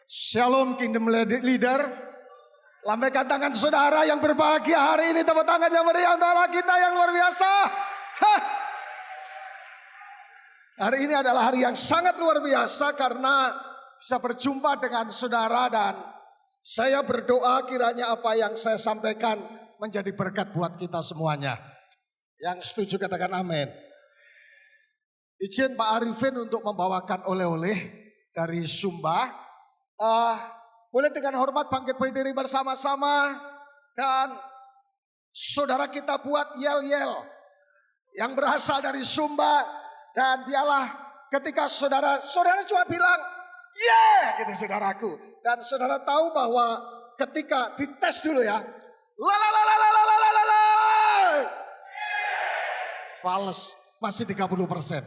Shalom Kingdom Leader. Lambaikan tangan saudara yang berbahagia hari ini. Tepuk tangan yang meriah untuk Allah kita yang luar biasa. Hah. Hari ini adalah hari yang sangat luar biasa karena bisa berjumpa dengan saudara, dan saya berdoa kiranya apa yang saya sampaikan menjadi berkat buat kita semuanya. Yang setuju katakan amin. Izin Pak Arifin untuk membawakan oleh-oleh dari Sumba. Boleh dengan hormat bangkit berdiri bersama-sama, dan saudara kita buat yel-yel yang berasal dari Sumba, dan biarlah ketika saudara cuma bilang yeah gitu saudaraku, dan saudara tahu bahwa ketika dites dulu ya, fals masih 30%.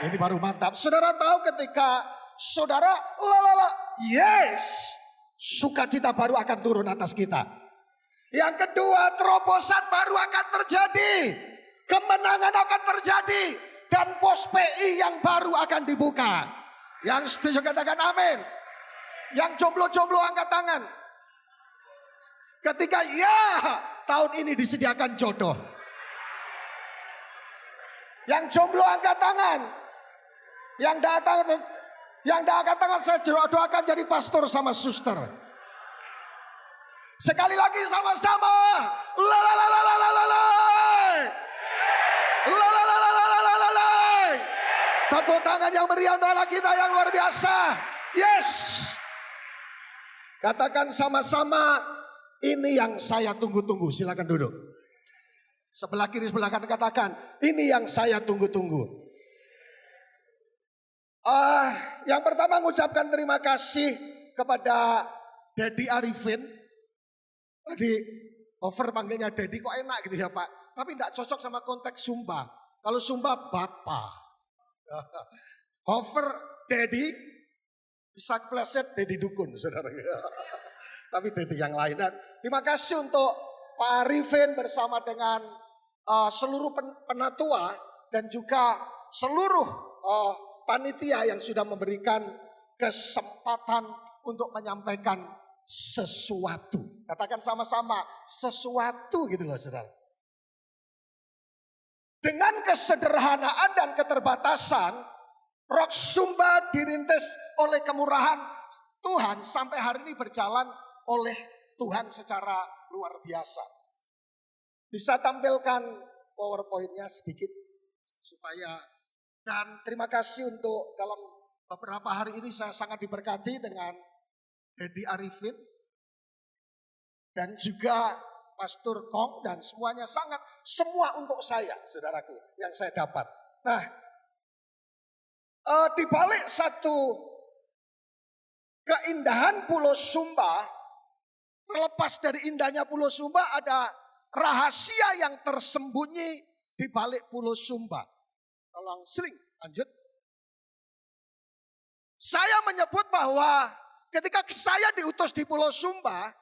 Ini baru mantap. Saudara tahu ketika saudara yes, sukacita baru akan turun atas kita. Yang kedua, terobosan baru akan terjadi. Kemenangan akan terjadi. Dan pos PI yang baru akan dibuka. Yang setuju katakan amin. Yang jomblo-jomblo angkat tangan. Ketika ya, tahun ini disediakan jodoh. Yang jomblo angkat tangan. Yang angkat tangan saya doakan jadi pastor sama suster. Sekali lagi sama-sama. Tepuk tangan yang meriah untuk Allah kita yang luar biasa. Yes. Katakan sama-sama, ini yang saya tunggu-tunggu. Silakan duduk. Sebelah kiri, sebelah kanan katakan, ini yang saya tunggu-tunggu. Yang pertama mengucapkan terima kasih kepada Daddy Arifin. Tadi over panggilnya Daddy kok enak gitu ya Pak. Tapi tidak cocok sama konteks Sumba. Kalau Sumba Bapak. Over Daddy bisa kepleset Daddy Dukun saudara. Tapi Daddy yang lain. Dan terima kasih untuk Pak Arifin bersama dengan seluruh penatua dan juga seluruh panitia yang sudah memberikan kesempatan untuk menyampaikan sesuatu. Katakan sama-sama, sesuatu gitu loh saudara. Dengan kesederhanaan dan keterbatasan, Rock Sumba dirintis oleh kemurahan Tuhan sampai hari ini berjalan oleh Tuhan secara luar biasa. Bisa tampilkan PowerPoint-nya sedikit supaya. Dan terima kasih untuk dalam beberapa hari ini saya sangat diberkati dengan Daddy Arifin. Dan juga Pastor Kong dan semuanya semua untuk saya saudaraku yang saya dapat. Nah di balik satu keindahan Pulau Sumba, terlepas dari indahnya Pulau Sumba ada rahasia yang tersembunyi di balik Pulau Sumba. Tolong sering lanjut. Saya menyebut bahwa ketika saya diutus di Pulau Sumba,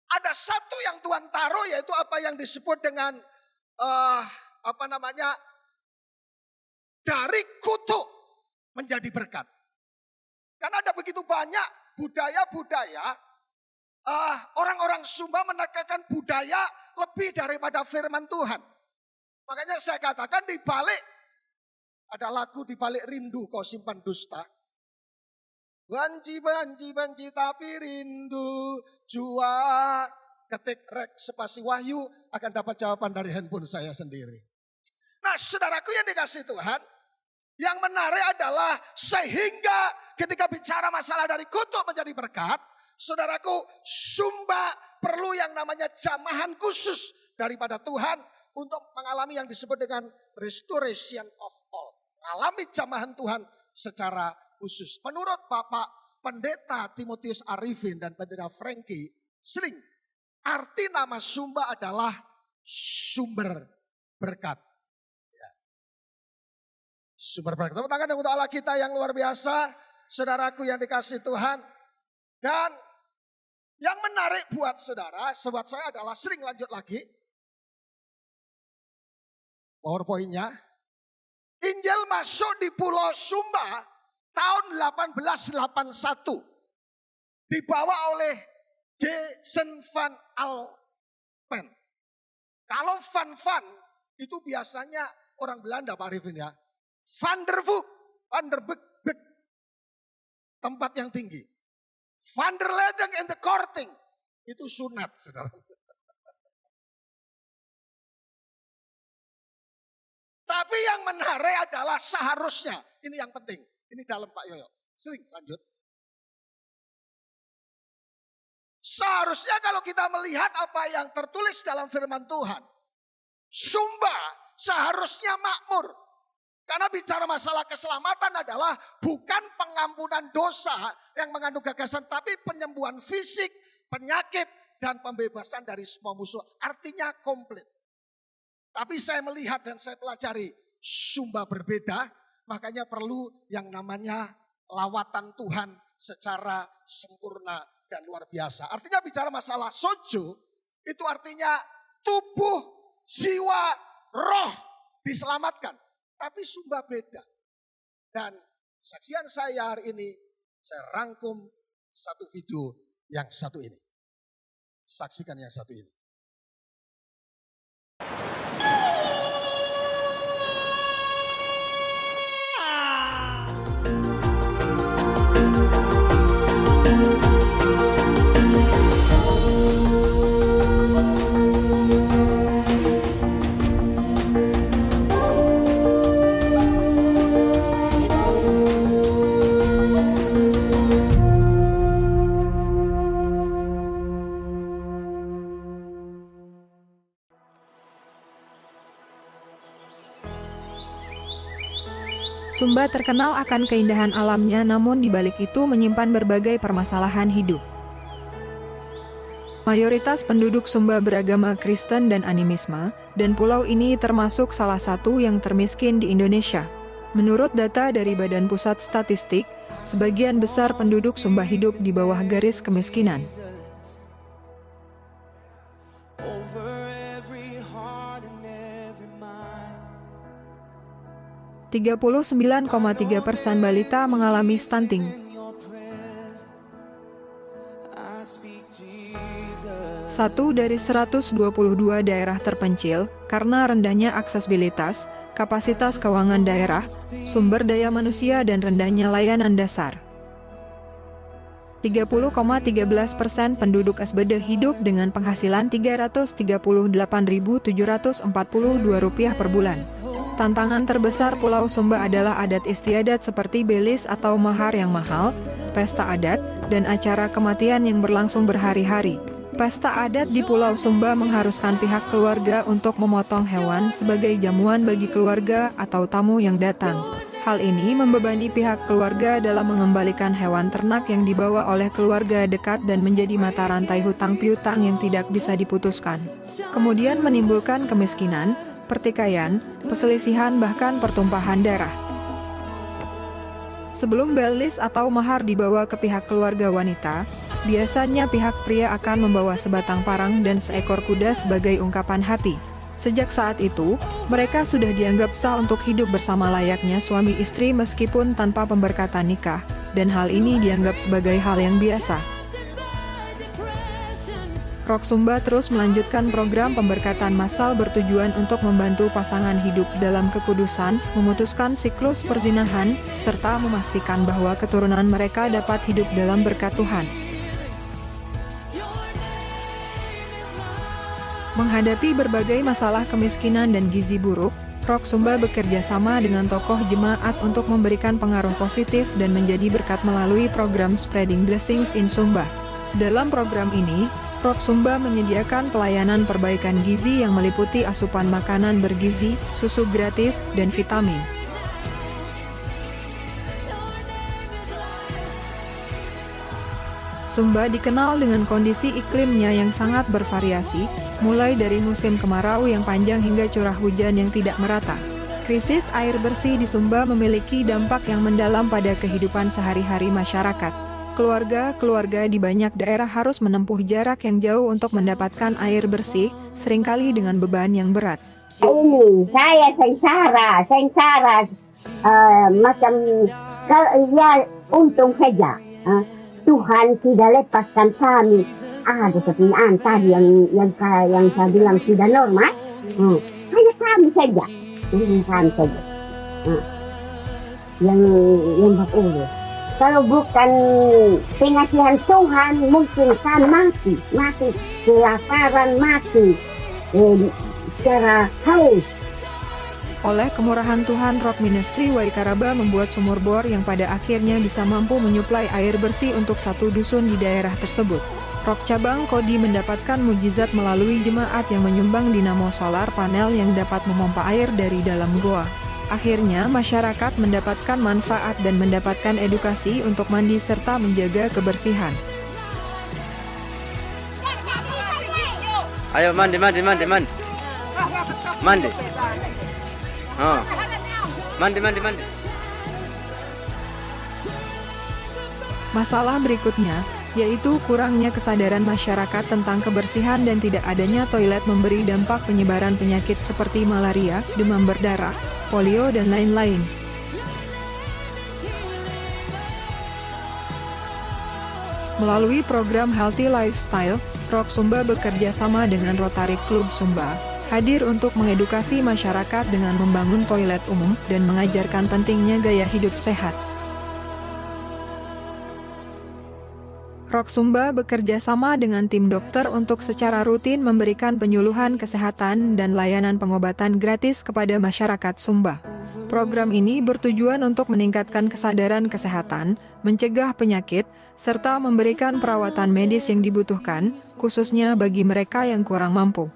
ada satu yang Tuhan taruh, yaitu apa yang disebut dengan dari kutuk menjadi berkat. Karena ada begitu banyak budaya-budaya, orang-orang Sumba menekankan budaya lebih daripada firman Tuhan. Makanya saya katakan di balik ada lagu, di balik rindu kau simpan dusta. Banci tapi rindu jua. Ketik rek spasi wahyu akan dapat jawaban dari handphone saya sendiri. Nah saudaraku yang dikasih Tuhan, yang menarik adalah sehingga ketika bicara masalah dari kutuk menjadi berkat, saudaraku Sumba perlu yang namanya jamahan khusus daripada Tuhan untuk mengalami yang disebut dengan restoration of all. Mengalami jamahan Tuhan secara khusus. Menurut Bapak Pendeta Timotius Arifin dan Pendeta Frankie Sling, arti nama Sumba adalah sumber berkat. Ya. Sumber berkat. Tepuk tangan untuk Allah kita yang luar biasa. Saudaraku yang dikasih Tuhan. Dan yang menarik buat saudara, buat saya adalah sering lanjut lagi. PowerPoint-nya. Injil masuk di Pulau Sumba tahun 1881. Dibawa oleh Jason van Alpen. Kalau van itu biasanya orang Belanda Pak Arifin ya. Van der Beek, tempat yang tinggi. Van der Ledeng and the Korting, itu sunat, saudara. Tapi yang menarik adalah seharusnya, ini yang penting. Ini dalam Pak Yoyo. Sering lanjut. Seharusnya kalau kita melihat apa yang tertulis dalam firman Tuhan, Sumba seharusnya makmur. Karena bicara masalah keselamatan adalah bukan pengampunan dosa yang mengandung gagasan, tapi penyembuhan fisik, penyakit, dan pembebasan dari semua musuh. Artinya komplit. Tapi saya melihat dan saya pelajari Sumba berbeda, makanya perlu yang namanya lawatan Tuhan secara sempurna dan luar biasa. Artinya bicara masalah sojo, itu artinya tubuh, jiwa, roh diselamatkan. Tapi Sumba beda. Dan saksian saya hari ini, saya rangkum satu video yang satu ini. Saksikan yang satu ini. Sumba terkenal akan keindahan alamnya, namun di balik itu menyimpan berbagai permasalahan hidup. Mayoritas penduduk Sumba beragama Kristen dan animisme, dan pulau ini termasuk salah satu yang termiskin di Indonesia. Menurut data dari Badan Pusat Statistik, sebagian besar penduduk Sumba hidup di bawah garis kemiskinan. 39,3% balita mengalami stunting. 1 dari 122 daerah terpencil karena rendahnya aksesibilitas, kapasitas keuangan daerah, sumber daya manusia dan rendahnya layanan dasar. 30,13% penduduk SBD hidup dengan penghasilan Rp338.742 per bulan. Tantangan terbesar Pulau Sumba adalah adat istiadat seperti belis atau mahar yang mahal, pesta adat, dan acara kematian yang berlangsung berhari-hari. Pesta adat di Pulau Sumba mengharuskan pihak keluarga untuk memotong hewan sebagai jamuan bagi keluarga atau tamu yang datang. Hal ini membebani pihak keluarga dalam mengembalikan hewan ternak yang dibawa oleh keluarga dekat dan menjadi mata rantai hutang piutang yang tidak bisa diputuskan. Kemudian menimbulkan kemiskinan, pertikaian, perselisihan bahkan pertumpahan darah. Sebelum belis atau mahar dibawa ke pihak keluarga wanita, biasanya pihak pria akan membawa sebatang parang dan seekor kuda sebagai ungkapan hati. Sejak saat itu, mereka sudah dianggap sah untuk hidup bersama layaknya suami istri meskipun tanpa pemberkatan nikah, dan hal ini dianggap sebagai hal yang biasa. Rock Sumba terus melanjutkan program pemberkatan massal bertujuan untuk membantu pasangan hidup dalam kekudusan, memutuskan siklus perzinahan, serta memastikan bahwa keturunan mereka dapat hidup dalam berkat Tuhan. Menghadapi berbagai masalah kemiskinan dan gizi buruk, Rock Sumba bekerja sama dengan tokoh jemaat untuk memberikan pengaruh positif dan menjadi berkat melalui program Spreading Blessings in Sumba. Dalam program ini, Rock Sumba menyediakan pelayanan perbaikan gizi yang meliputi asupan makanan bergizi, susu gratis, dan vitamin. Sumba dikenal dengan kondisi iklimnya yang sangat bervariasi, mulai dari musim kemarau yang panjang hingga curah hujan yang tidak merata. Krisis air bersih di Sumba memiliki dampak yang mendalam pada kehidupan sehari-hari masyarakat. Keluarga-keluarga di banyak daerah harus menempuh jarak yang jauh untuk mendapatkan air bersih, seringkali dengan beban yang berat. Ini saya sengsara, macam ya untung saja Tuhan tidak lepaskan kami. Ada kepinaan tadi yang saya bilang tidak normal. Hanya kami saja, yang berurus. Kalau bukan pengasihan Tuhan, mungkin kan mati kelaparan, mati secara haus. Oleh kemurahan Tuhan, Rock Ministry Waikaraba membuat sumur bor yang pada akhirnya bisa mampu menyuplai air bersih untuk satu dusun di daerah tersebut. Rock Cabang Kodi mendapatkan mujizat melalui jemaat yang menyumbang dinamo solar panel yang dapat memompa air dari dalam goa. Akhirnya, masyarakat mendapatkan manfaat dan mendapatkan edukasi untuk mandi serta menjaga kebersihan. Ayo mandi. Oh. Mandi. Masalah berikutnya, yaitu kurangnya kesadaran masyarakat tentang kebersihan dan tidak adanya toilet memberi dampak penyebaran penyakit seperti malaria, demam berdarah, polio, dan lain-lain. Melalui program Healthy Lifestyle, Rock Sumba bekerja sama dengan Rotary Club Sumba, hadir untuk mengedukasi masyarakat dengan membangun toilet umum dan mengajarkan pentingnya gaya hidup sehat. Rock Sumba bekerja sama dengan tim dokter untuk secara rutin memberikan penyuluhan kesehatan dan layanan pengobatan gratis kepada masyarakat Sumba. Program ini bertujuan untuk meningkatkan kesadaran kesehatan, mencegah penyakit, serta memberikan perawatan medis yang dibutuhkan, khususnya bagi mereka yang kurang mampu.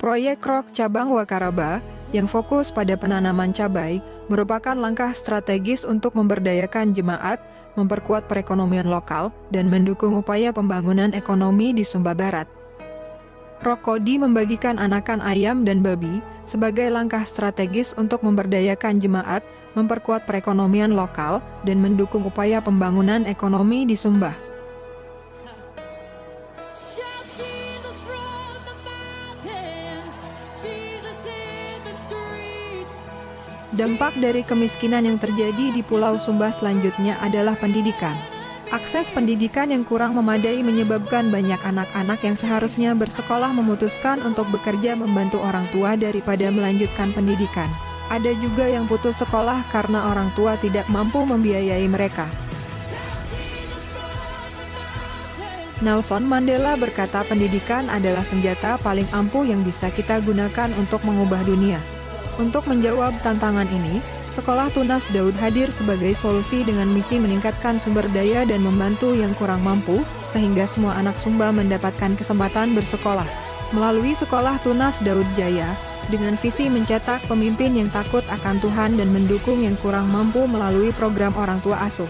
Proyek Rock Cabang Wakaraba, yang fokus pada penanaman cabai, merupakan langkah strategis untuk memberdayakan jemaat, memperkuat perekonomian lokal, dan mendukung upaya pembangunan ekonomi di Sumba Barat. Rock Kodi membagikan anakan ayam dan babi sebagai langkah strategis untuk memberdayakan jemaat, memperkuat perekonomian lokal, dan mendukung upaya pembangunan ekonomi di Sumba. Dampak dari kemiskinan yang terjadi di Pulau Sumba selanjutnya adalah pendidikan. Akses pendidikan yang kurang memadai menyebabkan banyak anak-anak yang seharusnya bersekolah memutuskan untuk bekerja membantu orang tua daripada melanjutkan pendidikan. Ada juga yang putus sekolah karena orang tua tidak mampu membiayai mereka. Nelson Mandela berkata pendidikan adalah senjata paling ampuh yang bisa kita gunakan untuk mengubah dunia. Untuk menjawab tantangan ini, Sekolah Tunas Daud hadir sebagai solusi dengan misi meningkatkan sumber daya dan membantu yang kurang mampu, sehingga semua anak Sumba mendapatkan kesempatan bersekolah. Melalui Sekolah Tunas Daud Jaya, dengan visi mencetak pemimpin yang takut akan Tuhan dan mendukung yang kurang mampu melalui program orang tua asuh.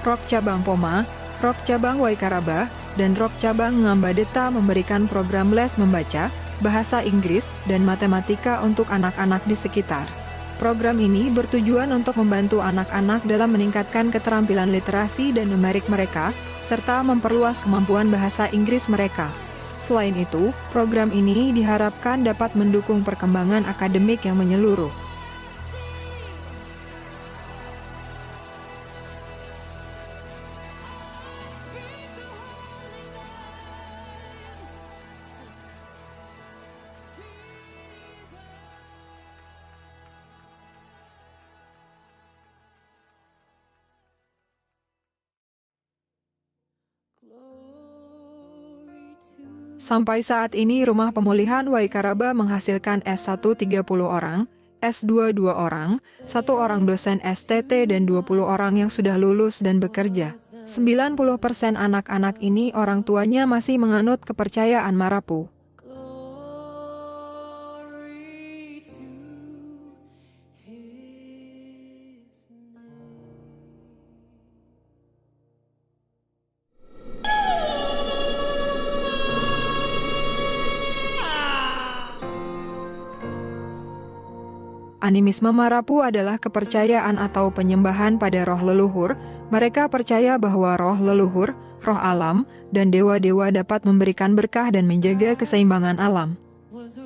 Rock Cabang Poma, Rock Cabang Waikaraba, dan Rock Cabang Ngambadeta memberikan program les membaca, bahasa Inggris, dan matematika untuk anak-anak di sekitar. Program ini bertujuan untuk membantu anak-anak dalam meningkatkan keterampilan literasi dan numerik mereka, serta memperluas kemampuan bahasa Inggris mereka. Selain itu, program ini diharapkan dapat mendukung perkembangan akademik yang menyeluruh. Sampai saat ini Rumah Pemulihan Waikaraba menghasilkan S1 30 orang, S2 2 orang, 1 orang dosen STT dan 20 orang yang sudah lulus dan bekerja. 90% anak-anak ini orang tuanya masih menganut kepercayaan Marapu. Animisme Marapu adalah kepercayaan atau penyembahan pada roh leluhur. Mereka percaya bahwa roh leluhur, roh alam, dan dewa-dewa dapat memberikan berkah dan menjaga keseimbangan alam.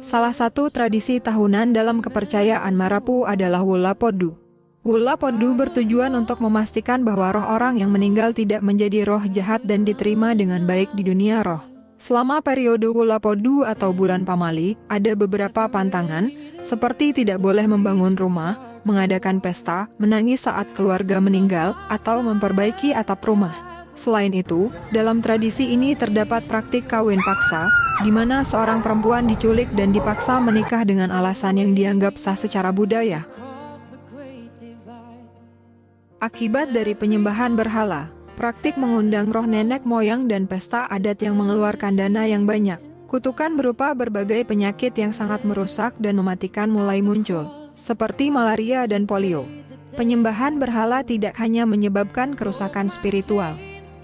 Salah satu tradisi tahunan dalam kepercayaan Marapu adalah Wula Podu. Wula Podu bertujuan untuk memastikan bahwa roh orang yang meninggal tidak menjadi roh jahat dan diterima dengan baik di dunia roh. Selama periode Wula Podu atau bulan Pamali, ada beberapa pantangan, seperti tidak boleh membangun rumah, mengadakan pesta, menangis saat keluarga meninggal, atau memperbaiki atap rumah. Selain itu, dalam tradisi ini terdapat praktik kawin paksa, di mana seorang perempuan diculik dan dipaksa menikah dengan alasan yang dianggap sah secara budaya. Akibat dari penyembahan berhala, praktik mengundang roh nenek moyang dan pesta adat yang mengeluarkan dana yang banyak. Kutukan berupa berbagai penyakit yang sangat merusak dan mematikan mulai muncul, seperti malaria dan polio. Penyembahan berhala tidak hanya menyebabkan kerusakan spiritual,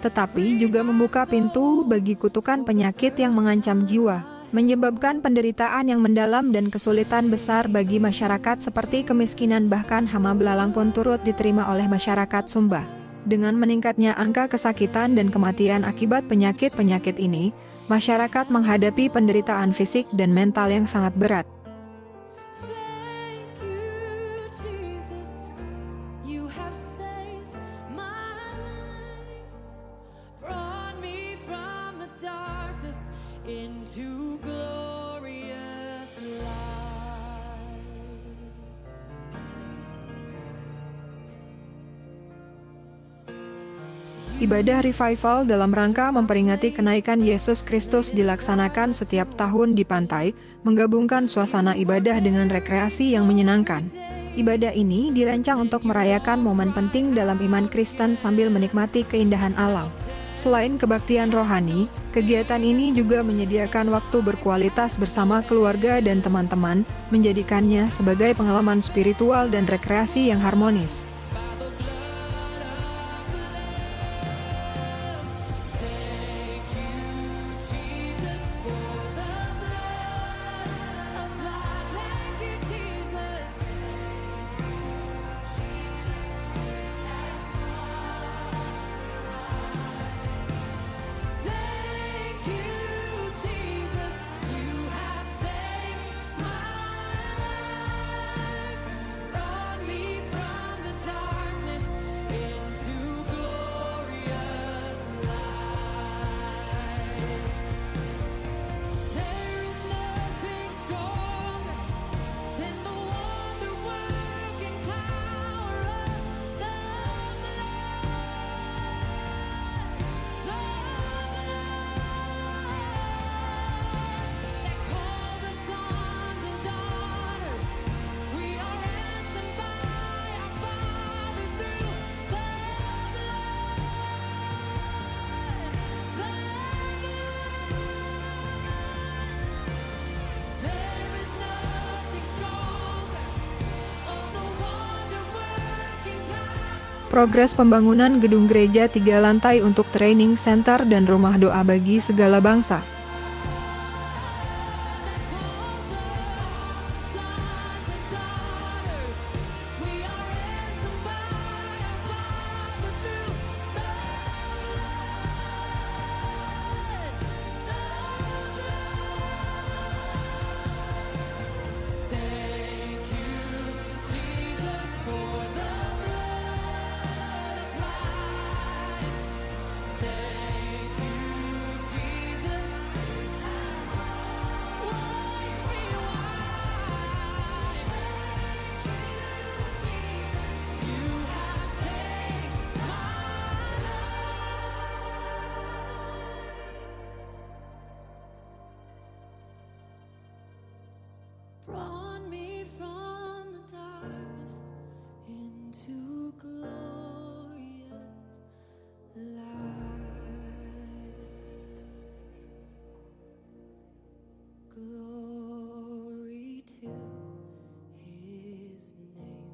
tetapi juga membuka pintu bagi kutukan penyakit yang mengancam jiwa, menyebabkan penderitaan yang mendalam dan kesulitan besar bagi masyarakat seperti kemiskinan, bahkan hama belalang pun turut diterima oleh masyarakat Sumba. Dengan meningkatnya angka kesakitan dan kematian akibat penyakit-penyakit ini, masyarakat menghadapi penderitaan fisik dan mental yang sangat berat. Ibadah revival dalam rangka memperingati kenaikan Yesus Kristus dilaksanakan setiap tahun di pantai, menggabungkan suasana ibadah dengan rekreasi yang menyenangkan. Ibadah ini dirancang untuk merayakan momen penting dalam iman Kristen sambil menikmati keindahan alam. Selain kebaktian rohani, kegiatan ini juga menyediakan waktu berkualitas bersama keluarga dan teman-teman, menjadikannya sebagai pengalaman spiritual dan rekreasi yang harmonis. Progres pembangunan gedung gereja 3 lantai untuk training center dan rumah doa bagi segala bangsa. Brought me from the darkness into glorious light. Glory to His name.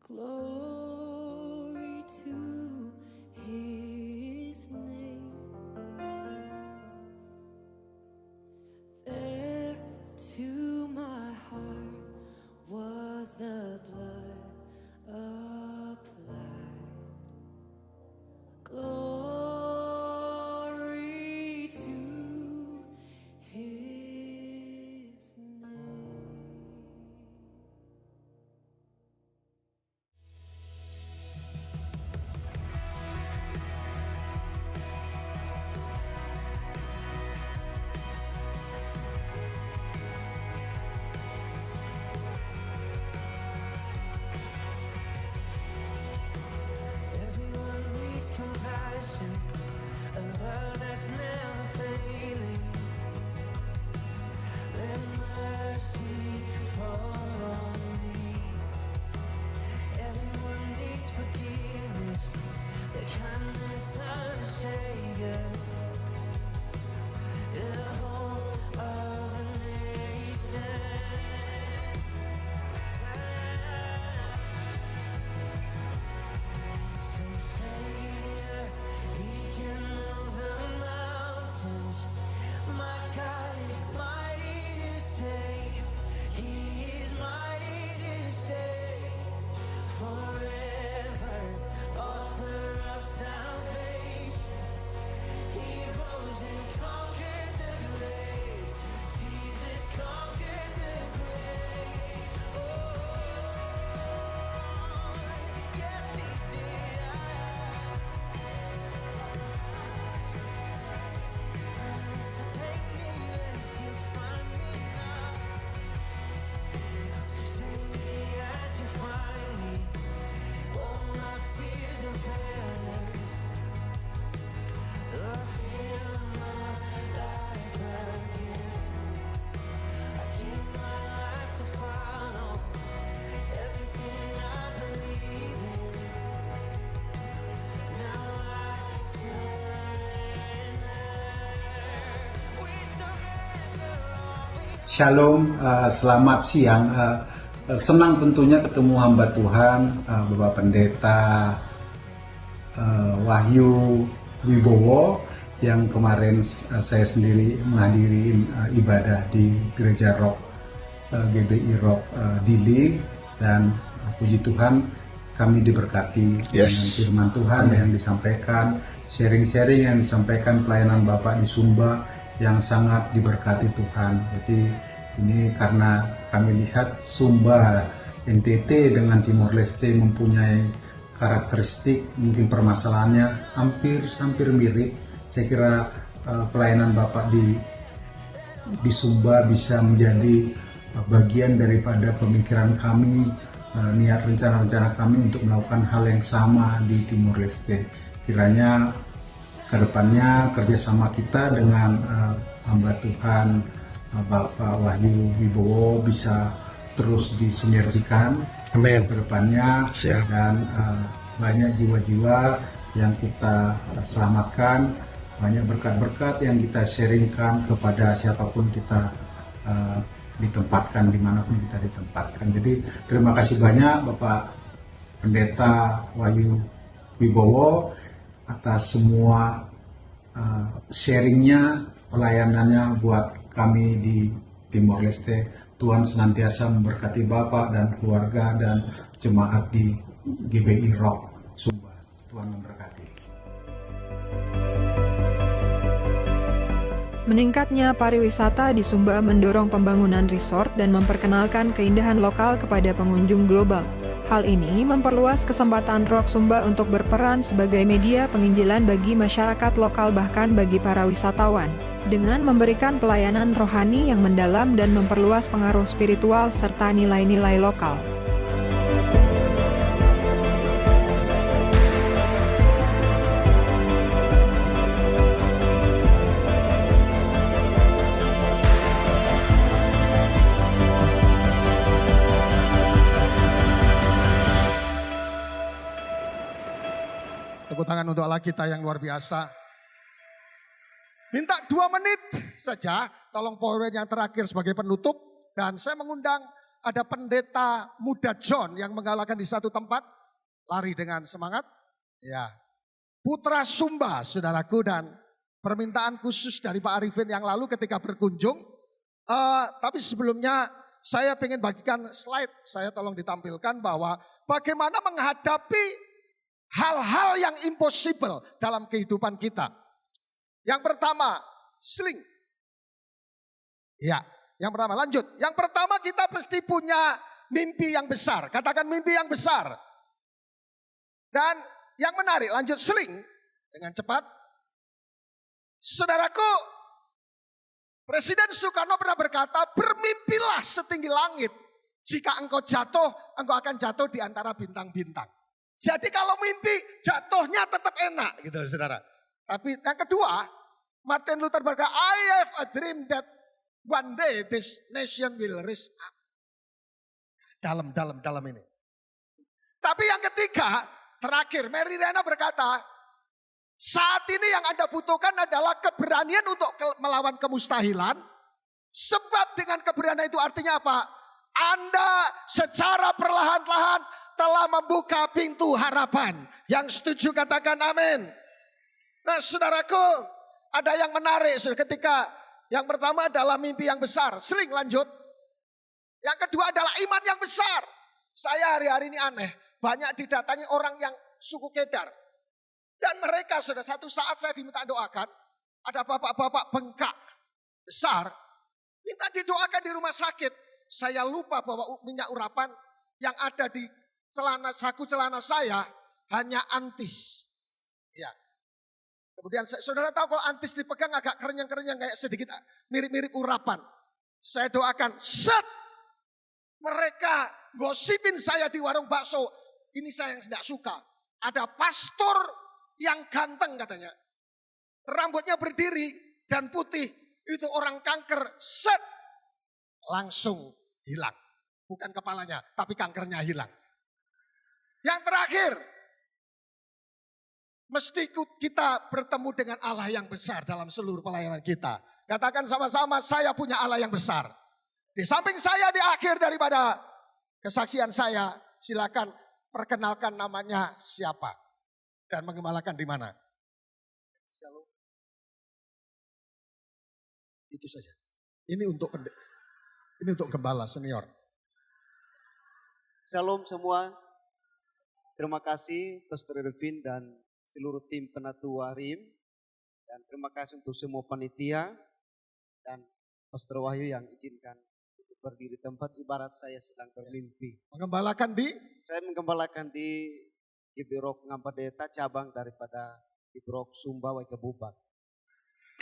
Glory to His name. There to Shalom, selamat siang. Senang tentunya ketemu hamba Tuhan, Bapak Pendeta Wahyu Wibowo yang kemarin saya sendiri menghadiri ibadah di Gereja Rock GBI Rock Dili, dan puji Tuhan kami diberkati dengan firman Tuhan yang disampaikan, sharing-sharing yang disampaikan, pelayanan Bapak di Sumba yang sangat diberkati Tuhan. Jadi ini karena kami lihat Sumba NTT dengan Timor Leste mempunyai karakteristik, mungkin permasalahannya hampir mirip. Saya kira pelayanan Bapak di Sumba bisa menjadi bagian daripada pemikiran kami, niat rencana-rencana kami untuk melakukan hal yang sama di Timor Leste. Kiranya kedepannya kerjasama kita dengan hamba Tuhan Bapak Wahyu Wibowo bisa terus disinergikan kedepannya. Dan banyak jiwa-jiwa yang kita selamatkan, banyak berkat-berkat yang kita sharingkan kepada siapapun kita ditempatkan, dimanapun kita ditempatkan. Jadi terima kasih banyak Bapak Pendeta Wahyu Wibowo atas semua sharingnya, pelayanannya buat kami di Timor Leste. Tuhan senantiasa memberkati Bapak dan keluarga dan jemaat di GBI Rock Sumba. Tuhan memberkati. Meningkatnya pariwisata di Sumba mendorong pembangunan resort dan memperkenalkan keindahan lokal kepada pengunjung global. Hal ini memperluas kesempatan Rock Sumba untuk berperan sebagai media penginjilan bagi masyarakat lokal, bahkan bagi para wisatawan, dengan memberikan pelayanan rohani yang mendalam dan memperluas pengaruh spiritual serta nilai-nilai lokal. Tepuk tangan untuk Allah kita yang luar biasa. Minta 2 menit saja, tolong PowerPoint yang terakhir sebagai penutup. Dan saya mengundang ada pendeta muda John yang menggalakkan di satu tempat. Lari dengan semangat. Ya, Putra Sumba, saudaraku, dan permintaan khusus dari Pak Arifin yang lalu ketika berkunjung. Tapi sebelumnya saya ingin bagikan slide, saya tolong ditampilkan bahwa bagaimana menghadapi hal-hal yang impossible dalam kehidupan kita. Yang pertama, sling. Ya, yang pertama, lanjut. Yang pertama, kita pasti punya mimpi yang besar. Katakan mimpi yang besar. Dan yang menarik, lanjut sling dengan cepat. Saudaraku, Presiden Soekarno pernah berkata, bermimpilah setinggi langit. Jika engkau jatuh, engkau akan jatuh di antara bintang-bintang. Jadi kalau mimpi jatuhnya tetap enak gitu saudara. Tapi yang kedua, Martin Luther berkata, I have a dream that one day this nation will rise up. Dalam ini. Tapi yang ketiga, terakhir, Mary Riana berkata, saat ini yang Anda butuhkan adalah keberanian untuk melawan kemustahilan. Sebab dengan keberanian itu artinya apa? Anda secara perlahan-lahan telah membuka pintu harapan. Yang setuju katakan amin. Nah saudaraku, ada yang menarik ketika yang pertama adalah mimpi yang besar. Seling lanjut. Yang kedua adalah iman yang besar. Saya hari-hari ini aneh. Banyak didatangi orang yang suku Kedar. Dan mereka sudah satu saat saya diminta doakan. Ada bapak-bapak bengkak besar. Minta didoakan di rumah sakit. Saya lupa bahwa minyak urapan yang ada di saku celana saya hanya antis. Ya. Kemudian saudara tahu kalau antis dipegang agak kerenyang-kerenyang kayak sedikit mirip-mirip urapan. Saya doakan, set. Mereka gosipin saya di warung bakso. Ini saya yang tidak suka. Ada pastor yang ganteng katanya. Rambutnya berdiri dan putih. Itu orang kanker, set. Langsung hilang. Bukan kepalanya, tapi kankernya hilang. Yang terakhir, mesti kita bertemu dengan Allah yang besar dalam seluruh pelayanan kita. Katakan sama-sama, saya punya Allah yang besar. Di samping saya di akhir daripada kesaksian saya, silakan perkenalkan namanya siapa dan menggembalakan di mana. Shalom. Itu saja. Ini untuk gembala senior. Shalom semua. Terima kasih Pastor Irvin dan seluruh tim penatua RIM. Dan terima kasih untuk semua panitia dan Pastor Wahyu yang izinkan untuk berdiri tempat ibarat saya sedang bermimpi. Menggembalakan di Saya menggembalakan di GBROK Ngampadeta cabang daripada GBROK Sumba Waikabubak.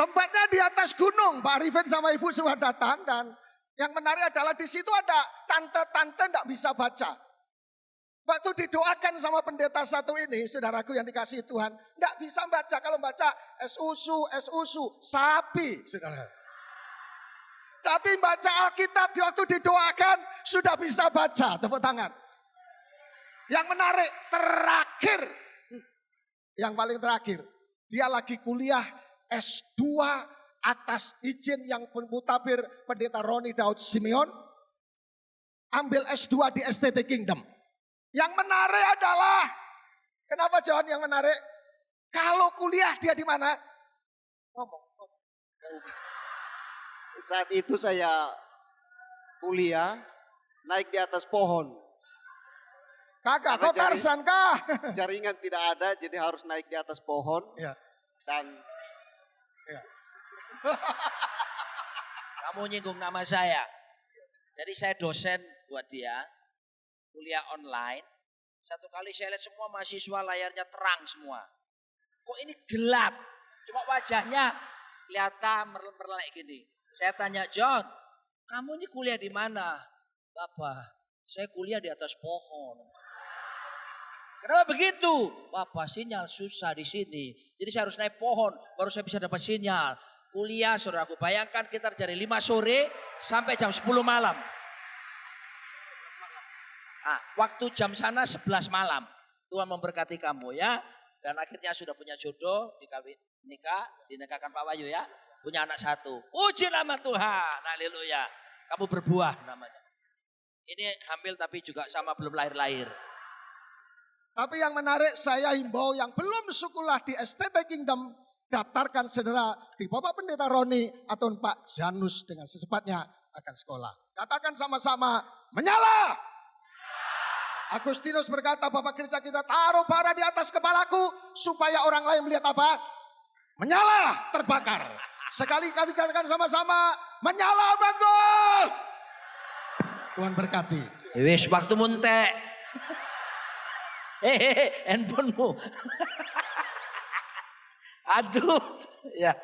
tempatnya di atas gunung. Pak Arifin sama Ibu sudah datang dan yang menarik adalah di situ ada tante-tante tidak bisa baca. Waktu didoakan sama pendeta satu ini, saudaraku yang dikasihi Tuhan, tidak bisa baca. Kalau baca esusu, sapi, saudara. Tapi baca Alkitab di waktu didoakan sudah bisa baca, tepuk tangan. Yang menarik terakhir, yang paling terakhir, dia lagi kuliah S2 atas izin yang mutabir pendeta Roni Daud Simeon, ambil S2 di STT Kingdom. Yang menarik adalah, kenapa John yang menarik? Kalau kuliah dia di mana? Ngomong. Saat itu saya kuliah naik di atas pohon. Kakak, Karena kau Tarsan kah? Jaringan tidak ada jadi harus naik di atas pohon. Ya. Dan Kamu nyinggung nama saya. Jadi saya dosen buat dia. Kuliah online. Satu kali saya lihat semua mahasiswa layarnya terang semua. Kok ini gelap? Cuma wajahnya kelihatan merlek gini. Saya tanya, John, kamu ini kuliah di mana? Bapak, saya kuliah di atas pohon. Kenapa begitu? Bapak, sinyal susah di sini. Jadi saya harus naik pohon, baru saya bisa dapat sinyal. Kuliah, saudaraku, bayangkan kita dari 5 sore sampai jam 10 malam. Nah, waktu jam sana 11 malam. Tuhan memberkati kamu ya. Dan akhirnya sudah punya jodoh, dinikahkan Pak Wahyu ya. Punya anak 1. Puji nama Tuhan, haleluya. Kamu berbuah namanya. Ini hamil tapi juga sama belum lahir-lahir. Tapi yang menarik saya himbau yang belum sekolah di STT Kingdom, daftarkan saudara di Bapak Pendeta Roni atau Pak Janus dengan secepatnya akan sekolah. Katakan sama-sama, menyala! Agustinus berkata, Bapak gereja kita taruh bara di atas kepalaku supaya orang lain melihat apa? Menyala, terbakar. Sekali-kali katakan sama-sama, menyala bangkol. Tuhan berkati. Wis waktu muntek. Hehehe, handphonemu. Aduh, ya.